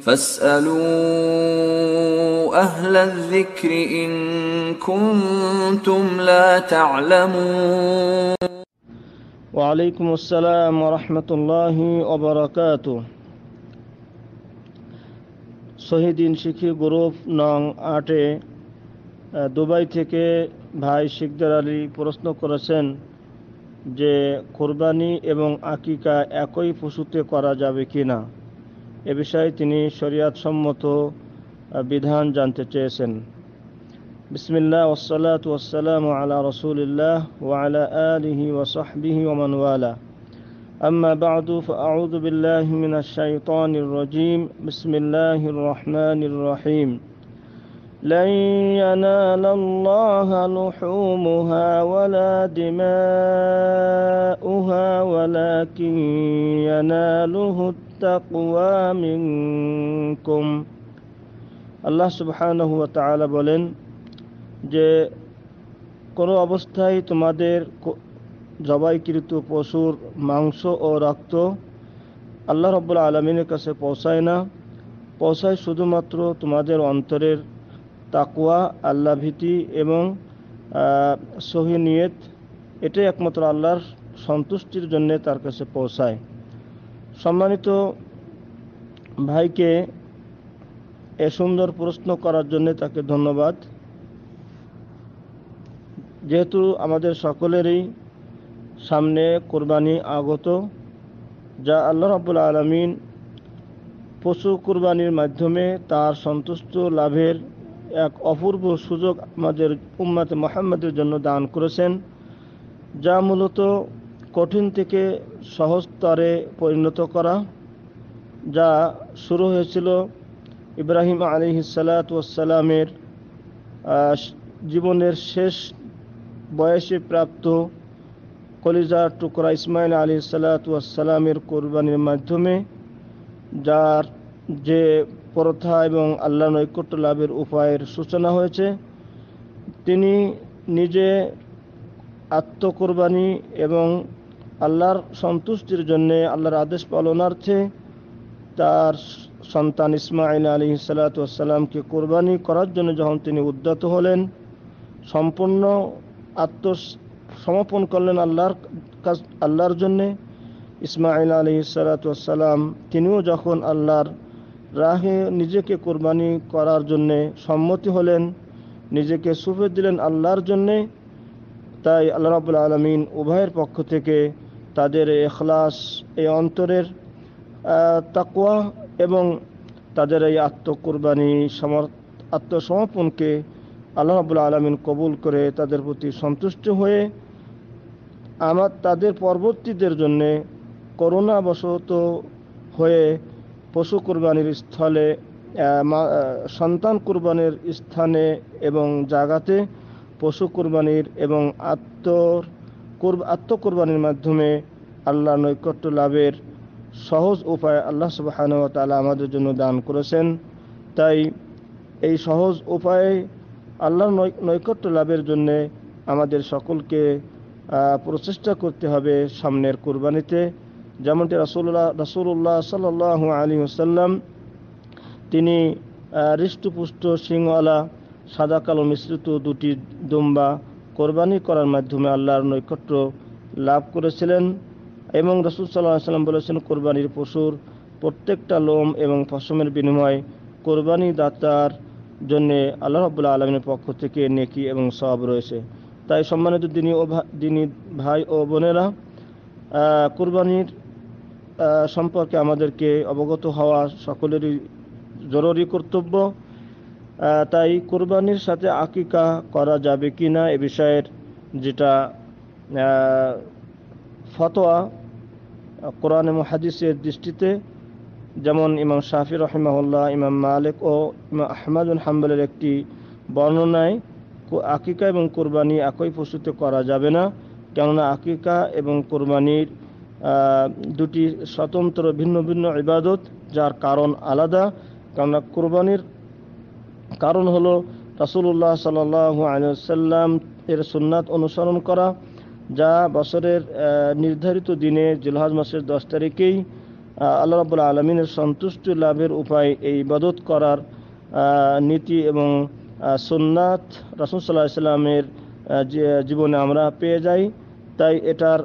فاسألوا أهل الذكر إن كنتم لا تعلمون ওয়ালাইকুম আসসালাম ওয়া রাহমাতুল্লাহি ওয়া বারাকাতুহু। শহীদিন শিক্ষী গ্রুপ নং 8 দুবাই থেকে ভাই শিকদার আলী প্রশ্ন করেছেন যে কুরবানি এবং আকিকা একই পশুতে করা যাবে কিনা, এ বিষয়ে তিনি শরীয়ত সম্মত বিধান জানতে চেয়েছেন। বিসমিল্লাহ ওয়াসসালাতু ওয়াসসালামু আলা রাসূলিল্লাহ ওয়া আলা আলিহি ওয়া সাহবিহি ওয়া মান ওয়ালা। আম্মা বা'দু ফাআউযু বিল্লাহি মিনাশ শাইতানির রাজীম। বিসমিল্লাহির রহমানির রহিম। লান ইয়ানালাল্লাহা লুহুমুহা ওয়ালা দিমাউহা ওয়ালাকিন ইয়ানালুহুত তাকওয়া মিনকুম। আল্লাহ সুবহানাহু ওয়া তাআলা বলেন যে কোনো অবস্থায় তোমাদের জবাইকৃত পশুর মাংস ও রক্ত আল্লাহ রাব্বুল আলামিনের কাছে পৌঁছায় না, পৌঁছায় শুধুমাত্র তোমাদের অন্তরের তাকওয়া, আল্লাহ ভীতি এবং সহি নিয়ত। এটাই একমাত্র আল্লাহর সন্তুষ্টির জন্য তার কাছে পৌঁছায়। সম্মানিত ভাইকে এ সুন্দর প্রশ্ন করার জন্য তাকে ধন্যবাদ। যেহেতু আমাদের সকলেরই সামনে কোরবানি আগত, যা আল্লাহ রাব্বুল আলামিন পশু কোরবানির মাধ্যমে তার সন্তুষ্ট লাভের এক অপূর্ব সুযোগ আমাদের উম্মতে মুহাম্মাদের জন্য দান করেছেন, যা মূলত কঠিন থেকে সহজতরে পরিণত করা, যা শুরু হয়েছিল ইব্রাহিম আলাইহিস সালাতু ওয়াস সালামের জীবনের শেষ বয়সে প্রাপ্ত কলিজার টুকরা ইসমাইল আলাইহিস সালাতু ওয়াস সালামের কোরবানির মাধ্যমে, যার যে প্রথা এবং আল্লাহ নৈকট্য লাভের উপায়ের সূচনা হয়েছে। তিনি নিজে আত্মকুরবানি এবং আল্লাহর সন্তুষ্টির জন্য, আল্লাহর আদেশ পালনার্থে তার সন্তান ইসমাইল আলাইহিস সালাতু ওয়াস সালামকে কোরবানি করার জন্য যখন তিনি উদ্যত হলেন, সম্পূর্ণ আত্মসমর্পণ করলেন আল্লাহর জন্যে। ইসমাইল আলাইহিস সালাতু ওয়াস সালাম তিনিও যখন আল্লাহর রাহে নিজেকে কোরবানি করার জন্যে সম্মতি হলেন, নিজেকে সুফে দিলেন আল্লাহর জন্যে, তাই আল্লাহ রাব্বুল আলামিন উভয়ের পক্ষ থেকে তাদের ইখলাস, এই অন্তরের তাকওয়া এবং তাদের এই আত্মকুরবানি, আত্মসমর্পণকে আল্লাহ রাব্বুল আলামিন কবুল করে তাদের প্রতি সন্তুষ্ট হয়ে তাদের পরবর্তীদের জন্যে করুণাবশত হয়ে পশু কুরবানির স্থলে, সন্তান কুরবানির স্থানে এবং জায়গাতে পশু কুরবানির এবং আত্মকুরবানির মাধ্যমে আল্লাহ নৈকট্য লাভের সহজ উপায় আল্লাহ সুবহানাহু ওয়া তাআলা আমাদের জন্য দান করেছেন। তাই এই সহজ উপায়ে আল্লাহর নৈকট্য লাভের জন্য আমাদের সকলকে প্রচেষ্টা করতে হবে সামনের কুরবানিতে। যেমনটি রাসূলুল্লাহ সাল্লাল্লাহু আলাইহি ওয়াসাল্লাম তিনি হৃষ্টপুষ্ট সিংওয়ালা সাদা কালো মিশ্রিত দুটি দুম্বা কোরবানি করার মাধ্যমে আল্লাহর নৈকট্য লাভ করেছিলেন। এবং রাসূল সাল্লাল্লাহু আলাইহি ওয়াসাল্লাম বলেছেন, কোরবানির পশুর প্রত্যেকটা লোম এবং পশমের বিনিময় কোরবানি দাতার জন্যে আল্লাহ রাব্বুল আলামিনের পক্ষ থেকে নেকি এবং সওয়াব রয়েছে। তাই সম্মানিত দিনী ভাই ও বোনেরা, কুরবানির সম্পর্কে আমাদেরকে অবগত হওয়া সকলেরই জরুরি কর্তব্য। তাই কুরবানির সাথে আকিকা করা যাবে কি না এ বিষয়ের যেটা ফতোয়া কোরআন এবং হাদিসের দৃষ্টিতে, যেমন ইমাম শাফি রাহিমাহুল্লাহ, ইমাম মালিক ও ইমাম আহমদ বিন হাম্বলের একটি বর্ণনায় আকিকা এবং কুরবানি একই পশুতে করা যাবে না, কেননা আকিকা এবং কুরবানির দুটি স্বতন্ত্র ভিন্ন ভিন্ন ইবাদত, যার কারণ আলাদা। কেননা কুরবানির কারণ হলো রাসূলুল্লাহ সাল্লাল্লাহু আলাইহি ওয়াসাল্লাম এর সুন্নাত অনুসরণ করা, যা বছরের নির্ধারিত দিনে জিলহজ মাসের 10 তারিখেই আল্লাহ রাব্বুল আলামিনের সন্তুষ্টি লাভের উপায় এই ইবাদত করার নীতি এবং সুন্নাত রাসূল সাল্লাল্লাহু আলাইহি সাল্লামের জীবনে আমরা পেয়ে যাই, তাই এটার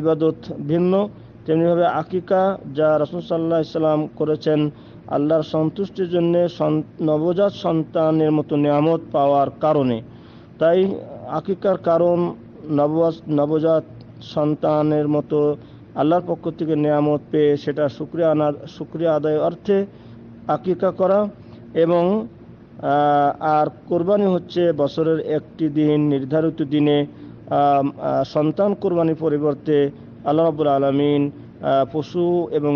ইবাদত ভিন্ন। তেমনিভাবে আকিকা যা রাসূল সাল্লাল্লাহু আলাইহি সাল্লাম করেছেন আল্লাহর সন্তুষ্টির জন্য নবজাত সন্তানের মতো নিয়ামত পাওয়ার কারণে, তাই আকিকার কারণ নবজাত সন্তানের মতো আল্লাহর পক্ষ থেকে নিয়ামত পেয়ে সেটা শুকরিয়া আদায় অর্থে আকিকা করা। এবং আর কোরবানি হচ্ছে বছরের একটি দিন, নির্ধারিত দিনে সন্তান কোরবানির পরিবর্তে আল্লাহ রাব্বুল আলামিন পশু এবং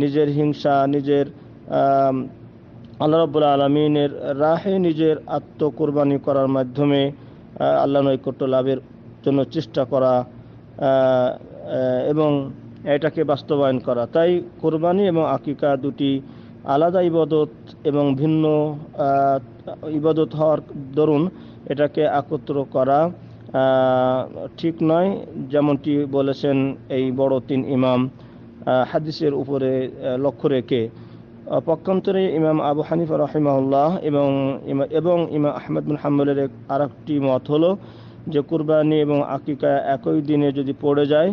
নিজের হিংসা, নিজের আল্লাহ রাব্বুল আলামিনের রাহে নিজের আত্মকুরবানি করার মাধ্যমে আল্লাহ নৈকট্য লাভের জন্য চেষ্টা করা এবং এটাকে বাস্তবায়ন করা। তাই কোরবানি এবং আকিকা দুটি আলাদা ইবাদত এবং ভিন্ন ইবাদত হওয়ার দরুন এটাকে একত্র করা ঠিক নয়, যেমনটি বলেছেন এই বড় তিন ইমাম হাদিসের উপরে লক্ষ্য রেখে। পক্ষান্তরে ইমাম আবু হানিফা রাহিমাহুল্লাহ এবং ইমাম আহমদ বিন হাম্বলের আরেকটি মত হলো যে কুরবানি এবং আকিকা একই দিনে যদি পড়ে যায়,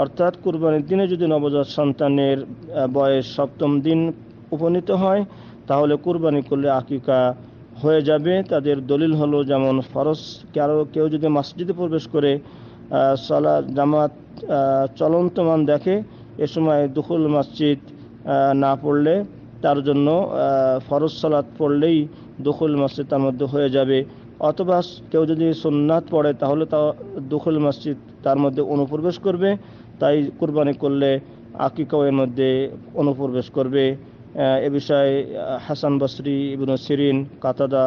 অর্থাৎ কুরবানির দিনে যদি নবজাত সন্তানের বয়স 7ম দিন উপনীত হয় তাহলে কুরবানি করলে আকিকা হয়ে যাবে। তাদের দলিল হলো, যেমন ফরজ কেউ যদি মসজিদে প্রবেশ করে সালাত জামাত চলন্তমান দেখে, এ সময় দুখুল মসজিদ না পড়লে তার জন্য ফরজ সালাত পড়লেই দুখুল মসজিদ তার মধ্যে হয়ে যাবে। অথবা কেউ যদি সুন্নাত পড়ে তাহলে তা দুখুল মসজিদ তার মধ্যে অনুপ্রবেশ করবে, তাই কুরবানি করলে আকিকাও এর মধ্যে অনুপ্রবেশ করবে। এ বিষয়ে হাসান বসরি, ইবনে সিরিন, কাতাদা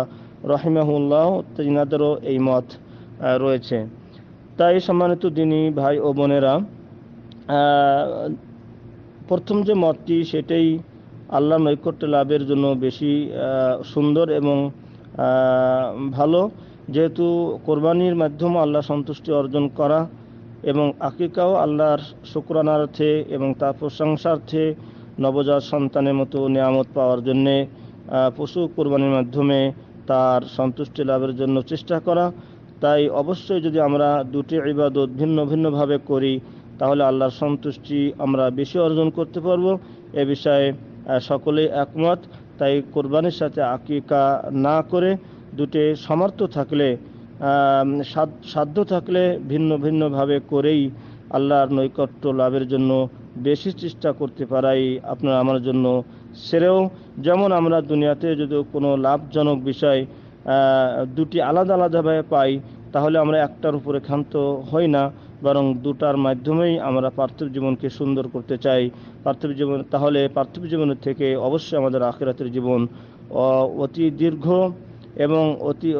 রাহিমাহুল্লাহ তিনাদেরও এই মত রয়েছে। তাই সম্মানিত দিনী ভাই ও বোনেরা, প্রথম যে মতটি সেটাই আল্লাহ নৈকট্য লাভের জন্য বেশি সুন্দর এবং ভালো, যেহেতু কোরবানির মাধ্যমে আল্লাহ সন্তুষ্টি অর্জন করা এবং আকিকাও আল্লাহর শুকরানার্থে এবং তার প্রশংসার্থে নবজাত সন্তানের মতো নিয়ামত পাওয়ার জন্যে পশু কোরবানির মাধ্যমে তার সন্তুষ্টি লাভের জন্য চেষ্টা করা। তাই অবশ্যই যদি আমরা দুটি ইবাদত ভিন্ন ভিন্নভাবে করি তাহলে আল্লাহর সন্তুষ্টি আমরা বেশি অর্জন করতে পারবো, এ বিষয়ে সকলেই একমত। তাই কোরবানির সাথে আকিকা না করে দুটি সামর্থ্য থাকলে, সাধ্য থাকলে ভিন্ন ভিন্নভাবে করেই আল্লাহর নৈকট্য লাভের জন্য বেশি চেষ্টা করতে পারাই আপনার আমার জন্য সেরেও। যেমন আমরা দুনিয়াতে যদি কোনো লাভজনক বিষয় দুটি আলাদা আলাদাভাবে পাই তাহলে আমরা একটার উপরে ক্ষান্ত হই না, বরং দুটার মাধ্যমেই আমরা পার্থিব জীবনকে সুন্দর করতে চাই। তাহলে পার্থিব জীবনের থেকে অবশ্যই আমাদের আখিরাতের জীবন অতি দীর্ঘ এবং অতি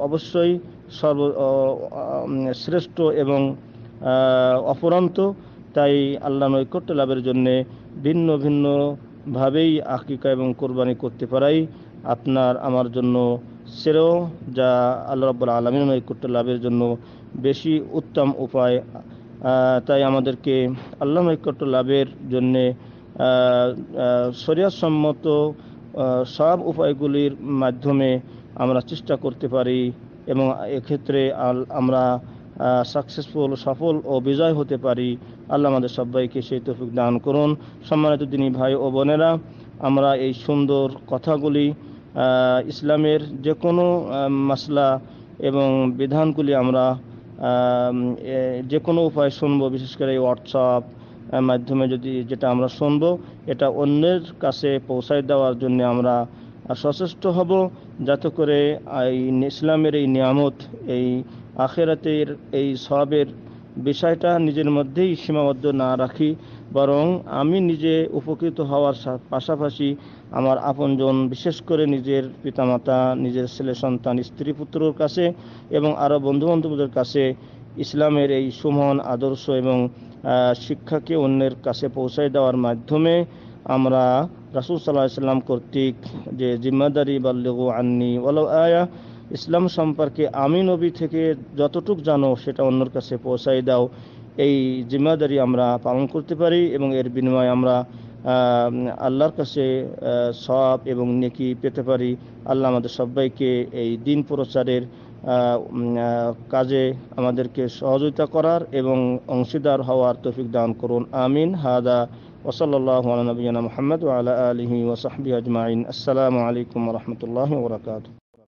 অবশ্যই শ্রেষ্ঠ এবং অপরন্ত। তাই আল্লাহ নৈকট্য লাভের জন্যে ভিন্ন ভিন্নভাবেই আকিকা এবং কোরবানি করতে পারাই আপনার আমার জন্য শ্রেয়, যা আল্লাহ রাব্বুল আলামিনের নৈকট্য লাভের জন্য বেশি উত্তম উপায়। তাই আমাদেরকে আল্লাহ নৈকট্য লাভের জন্যে শরীয়ত সম্মত সব উপায়গুলির মাধ্যমে আমরা চেষ্টা করতে পারি এবং এক্ষেত্রে আমরা সফল ও বিজয় হতে পারি। আল্লাহ আমাদের সবাইকে সেই তৌফিক দান করুন। সম্মানিত দিনী ভাই ও বোনেরা, আমরা এই সুন্দর কথাগুলি ইসলামের যে কোনো মাসলা এবং বিধানগুলি আমরা যে কোনো উপায় শুনব, বিশেষ করে এই হোয়াটসঅ্যাপ মাধ্যমে যেটা আমরা শুনব এটা অন্যের কাছে পৌঁছায় দেওয়ার জন্য আমরা সচেষ্ট হব, যাতে করে এই ইসলামের এই নিয়ামত, এই আখিরাতের এই সওয়াবের বিষয়টা নিজের মধ্যেই সীমাবদ্ধ না রাখি, বরং আমি নিজে উপকৃত হওয়ার পাশাপাশি আমার আপনজন, বিশেষ করে নিজের পিতামাতা, নিজের ছেলে সন্তান, স্ত্রী পুত্রর কাছে এবং আরও বন্ধুবান্ধবদের কাছে ইসলামের এই সুমহান আদর্শ এবং শিক্ষাকে অন্যের কাছে পৌঁছায় দেওয়ার মাধ্যমে আমরা রাসূল সাল্লাল্লাহু আলাইহি ওয়াসাল্লাম কর্তৃক যে জিম্মাদারি বাল্লিগু আন্নি ওয়ালাউ আয়া, ইসলাম সম্পর্কে আমি নবী থেকে যতটুক জানো সেটা অন্যের কাছে পৌঁছায় দাও, এই জিম্মাদারি আমরা পালন করতে পারি এবং এর বিনিময়ে আমরা আল্লাহর কাছে সওয়াব এবং নেকি পেতে পারি। আল্লাহ আমাদের সবাইকে এই দিন প্রচারের কাজে আমাদেরকে সহযোগিতা করার এবং অংশীদার হওয়ার তৌফিক দান করুন। আমিন। হাদা ওয়াসাল্লাল্লাহু আলা নবিয়িনা মুহাম্মদ ওয়া আলা আলিহি ওয়া সাহবিহি আজমাইন। আসসালামু আলাইকুম ওয়া রাহমাতুল্লাহি ওয়া বারাকাতুহু।